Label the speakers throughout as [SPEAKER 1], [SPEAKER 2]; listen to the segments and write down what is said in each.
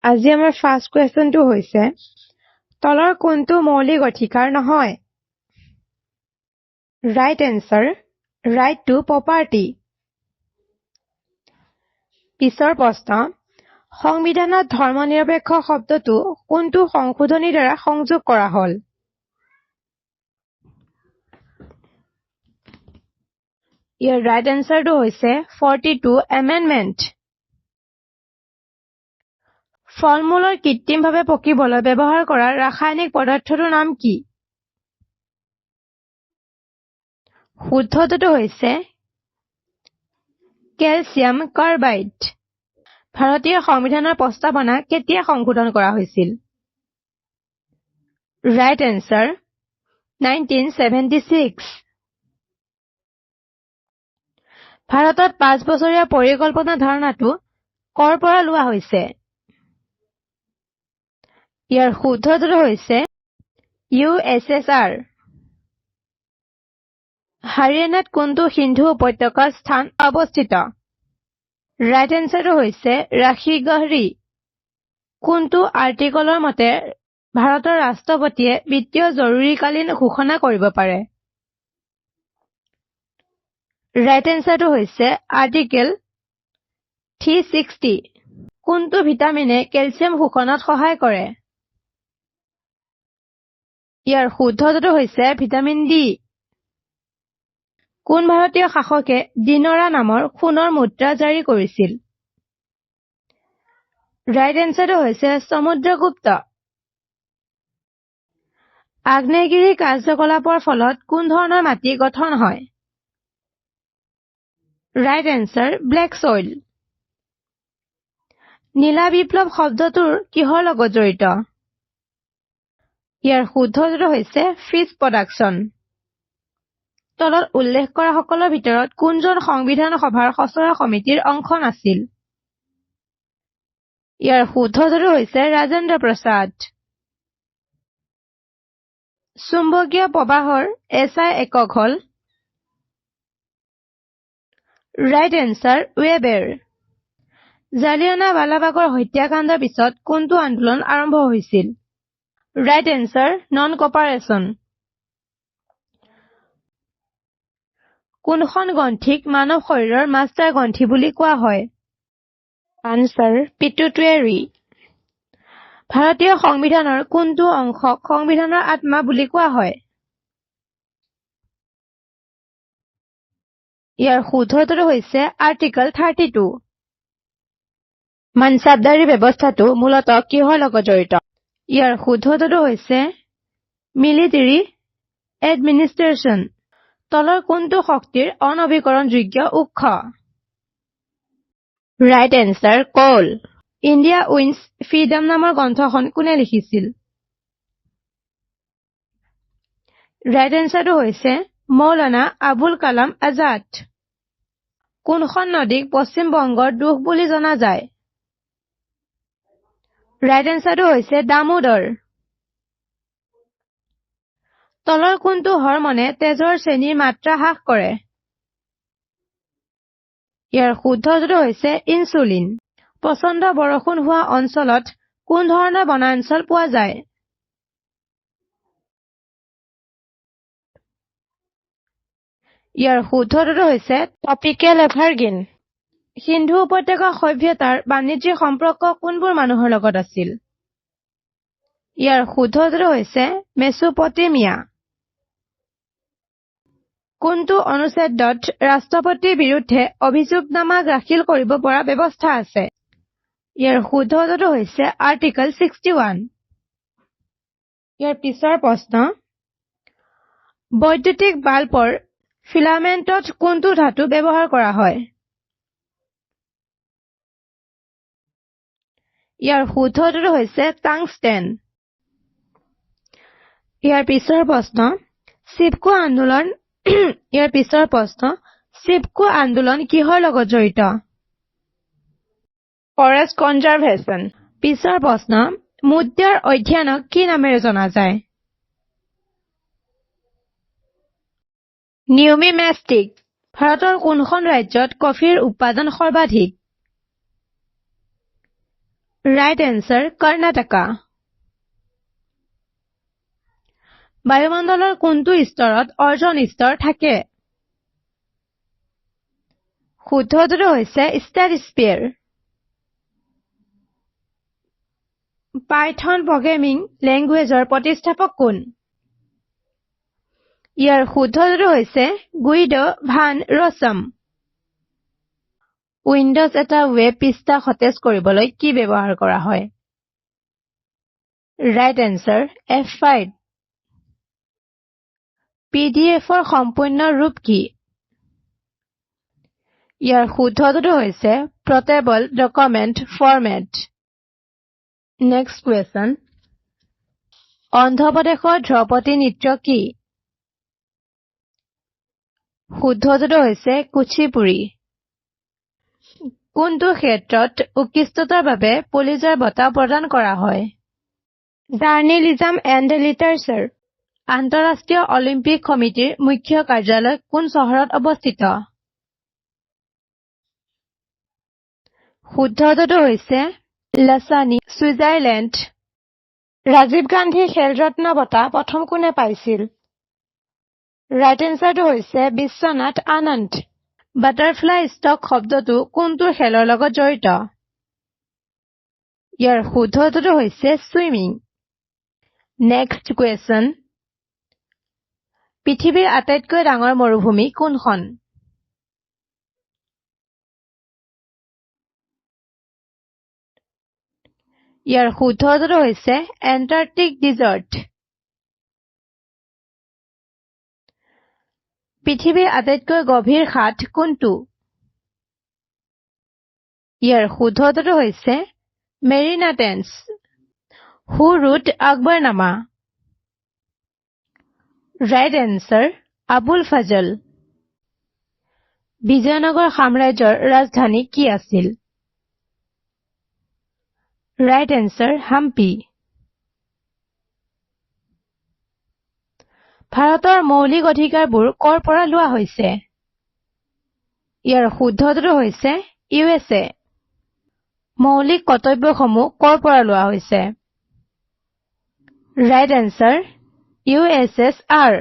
[SPEAKER 1] আজি আমাৰ ফাৰ্ষ্ট কুৱেশ্যনটো হৈছে তলৰ কোনটো মৌলিক অধিকাৰ নহয়? Right answer right to property. পিছৰ প্ৰশ্ন সংবিধানত ধৰ্মনিৰপেক্ষ শব্দটো কোনটো সংশোধনীৰ দ্বাৰা সংযোগ কৰা হ'ল? ইয়াৰ ৰাইট এনচাৰটো হৈছে 42 এমেণ্ডমেণ্ট। ফল-মূলৰ কৃত্ৰিমভাৱে পকিবলৈ ব্যৱহাৰ কৰা ৰাসায়নিক পদাৰ্থটোৰ নাম কি? শুদ্ধটো হৈছে কেলছিয়াম কাৰ্বাইড। ভাৰতীয় সংবিধানৰ প্ৰস্তাৱনা কেতিয়া সংশোধন কৰা হৈছিল? Right answer 1976। ভাৰতত 5 বছৰীয়া পৰিকল্পনা ধাৰণাটো ক'ৰ পৰা লোৱা হৈছে? ইয়াৰ শুদ্ধটো হৈছে USSR। হাৰিয়ানাত কোনটো সিন্ধু উপত্যকাৰ স্থান অৱস্থিত? ৰাইট এনচাৰটো হৈছে ৰাখি গহৰী। কোনটো আৰ্টিকলৰ মতে ভাৰতৰ ৰাষ্ট্ৰপতিয়ে বিত্তীয় জৰুৰীকালীন ঘোষণা কৰিব পাৰে? ৰাইট এনচাৰটো হৈছে আৰ্টিকেল 360। কোনটো ভিটামিনে কেলছিয়াম শোষণত সহায় কৰে? ইয়াৰ শুদ্ধটো হৈছে ভিটামিন ডি। কোন ভাৰতীয় শাসকে দিনৰা নামৰ সোণৰ মুদ্ৰা জাৰি কৰিছিল? ৰাইট এনচাৰটো হৈছে সমুদ্ৰগুপ্ত। আগ্নেয়গিৰি কাৰ্যকলাপৰ ফলত কোন ধৰণৰ মাটি গঠন হয়? Right answer black soil. নীলা বিপ্লৱ শব্দটোৰ কিহৰ লগত জড়িত? ইয়াৰ শুদ্ধটো হৈছে ফিছ প্ৰডাকশ্যন। তলত উল্লেখ কৰা সকলৰ ভিতৰত কোনজন সংবিধান সভাৰ খচৰা সমিতিৰ অংশ নাছিল? ইয়াৰ শুদ্ধটো হৈছে ৰাজেন্দ্ৰ প্ৰসাদ। চুম্বকীয় প্ৰবাহৰ SI একক হ'ল? Right answer ৱেবেৰ। জালিয়ানাৱালাবাগৰ হত্যাকাণ্ডৰ পিছত কোনটো আন্দোলন আৰম্ভ হৈছিল? Right answer non cooperation. কোনখন গ্ৰন্থিক মানৱ শৰীৰৰ মাষ্টাৰ গ্ৰন্থি বুলি কোৱা হয়? Answer pituitary. ভাৰতীয় সংবিধানৰ কোনটো অংশক সংবিধানৰ আত্মা বুলি কোৱা হয়? ইয়াৰ শুদ্ধটো হৈছে আৰ্টিকল 32। মানচাবদাৰী ব্যৱস্থাটো মূলতঃ কিহৰ লগত জড়িত? ইয়াৰ শুদ্ধটো হৈছে মিলিটাৰী এডমিনিষ্ট্ৰেশ্যন। তলৰ কোনটো শক্তিৰ অনৱীকৰণযোগ্য উৎস? ৰাইট এনচাৰ কল। ইণ্ডিয়া উইন্স ফ্ৰীডম নামৰ গ্ৰন্থখন কোনে লিখিছিল? ৰাইট এনচাৰটো হৈছে মৌলানা আবুল কালাম আজাদ। কোনখন নদীক পশ্চিম বংগৰ দুখ বুলি জনা যায়? ৰাইট এনচাৰটো হৈছে দামোদৰ। তলৰ কোনটো হৰমনে তেজৰ চেনিৰ মাত্ৰা হ্ৰাস কৰে? ইয়াৰ শুদ্ধটো হৈছে ইনচুলিন। প্ৰচণ্ড বৰষুণ হোৱা অঞ্চলত কোন ধৰণৰ বনাঞ্চল পোৱা যায়? ইয়াৰ শুদ্ধটো হৈছে ট্ৰপিকেল এভাৰগ্ৰীণ। সিন্ধু উপত্যকা সভ্যতাৰ বাণিজ্যিক সম্পৰ্ক কোনবোৰ মানুহৰ লগত আছিল? ইয়াৰ শুদ্ধটো হৈছে মেছোপটেমিয়া। কোনটো অনুচ্ছেদত ৰাষ্ট্ৰপতিৰ বিৰুদ্ধে অভিযোগনামা দাখিল কৰিব পৰা ব্যৱস্থা আছে? ইয়াৰ শুদ্ধটো হৈছে আৰ্টিকল 61। ইয়াৰ পিছৰ প্ৰশ্ন বৈদ্যুতিক বাল্বৰ ফিলামেণ্টত কোনটো ধাতু ব্যৱহাৰ কৰা হয়? ইয়াৰ শুদ্ধটো হৈছে টাংষ্টেন। ইয়াৰ পিছৰ প্ৰশ্ন চিপকো আন্দোলন কিহৰ লগত জড়িত? Forest conservation. পিছৰ প্ৰশ্ন মুদ্ৰাৰ অধ্যয়নক কি নামেৰে জনা যায়? নিউমিমেষ্টিক। ভাৰতৰ কোনখন ৰাজ্যত কফিৰ উৎপাদন সৰ্বাধিক? Right answer, Karnataka. বায়ুমণ্ডলৰ কোনটো স্তৰত অজন স্তৰ থাকে? শুদ্ধ উত্তৰটো হৈছে ষ্ট্ৰেটোস্ফিয়াৰ। পাইথন প্ৰগ্ৰেমিং লেংগুৱেজৰ প্ৰতিষ্ঠাপক কোন? ইয়াৰ শুদ্ধ উত্তৰটো হৈছে গুইডো ভান ৰছম। উইন্ডোজ এটা ৱেব পৃষ্ঠা সতেজ কৰিবলৈ কি ব্যৱহাৰ কৰা হয়? Right answer, F5। পিডিএফৰ সম্পূৰ্ণ ৰূপ কি? ইয়াৰ শুদ্ধ উত্তৰটো হৈছে portable document format. Next question, অন্ধ্ৰপ্ৰদেশৰ ধ্ৰুপদী নৃত্য কি? শুদ্ধ উত্তৰটো হৈছে কুচিপুড়ি। কোনটো ক্ষেত্ৰত উৎকৃষ্টতাৰ বাবে পুলিজাৰ বঁটা প্ৰদান কৰা হয়? Journalism and literature. আন্তঃৰাষ্ট্ৰীয় অলিম্পিক সমিতিৰ মুখ্য কাৰ্যালয় কোন চহৰত অৱস্থিত? শুদ্ধ উত্তৰটো হৈছে লাছানি, ছুইজাৰলেণ্ড। ৰাজীৱ গান্ধী খেল ৰত্ন বঁটা প্ৰথম কোনে পাইছিল? ৰাইট এনচাৰটো হৈছে বিশ্বনাথ আনন্দ। বাটাৰফ্লাই ষ্টক শব্দটো কোনটো খেলৰ লগত জড়িত? ইয়াৰ শুদ্ধ উত্তৰটো হৈছে ছুইমিং। নেক্সট কুৱেশ্যন, পৃথিৱীৰ আটাইতকৈ ডাঙৰ মৰুভূমি কোনখন? ইয়াৰ শুদ্ধ উত্তৰটো হৈছে এণ্টাৰ্কটিক ডিজৰ্ট। পৃথিৱীৰ আটাইতকৈ গভীৰ খাদ কোনটো? ইয়াৰ শুদ্ধ উত্তৰটো হৈছে Mariana Trench. Who wrote Akbarnama? Right answer, Abul Fazal. Vijayanagara সাম্ৰাজ্যৰ ৰাজধানী কি আছিল? Right answer, Hampi. ভাৰতৰ মৌলিক অধিকাৰবোৰ ক'ৰ পৰা লোৱা হৈছে? ইয়াৰ শুদ্ধ উত্তৰটো হৈছে USA। মৌলিক কৰ্তব্যসমূহ ক'ৰ পৰা লোৱা হৈছে? Right answer, USSR।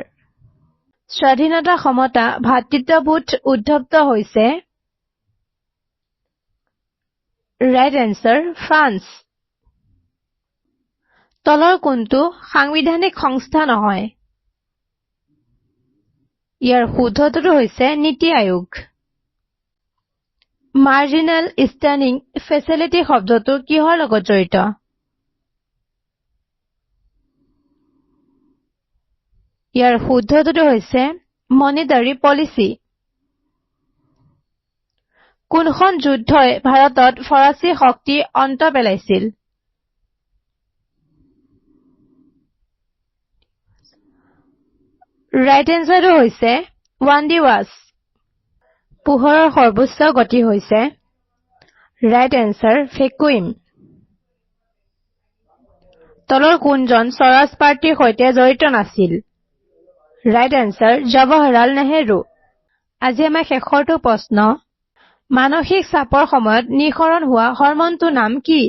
[SPEAKER 1] স্বাধীনতা সমতা ভাতৃত্ববোধ উদ্ভৱ হৈছে? Right answer, France. তলৰ কোনটো সাংবিধানিক সংস্থা নহয়? ইয়াৰ শুদ্ধ উত্তৰটো হৈছে নীতি আয়োগ। মাৰ্জিনেল ষ্টেণ্ডিং ফেচিলিটি শব্দটো কিহৰ লগত জড়িত? ইয়াৰ শুদ্ধ উত্তৰটো হৈছে মনিটাৰী পলিচি। কোনখন যুদ্ধই ভাৰতত ফৰাচী শক্তি অন্ত পেলাইছিল? ৰাইট এনচাৰটো হৈছে ৱাণ্ডি-ৱাছ। পোহৰৰ সৰ্বোচ্চ গতি হৈছে? Right answer, vacuum. তলৰ কোনজন স্বৰাজ পাৰ্টীৰ সৈতে জড়িত নাছিল? Right answer, Jawaharlal Nehru. আজি আমাৰ শেষৰটো প্ৰশ্ন, মানসিক চাপৰ সময়ত নিঃসৰণ হোৱা হৰম'নটোৰ নাম কি?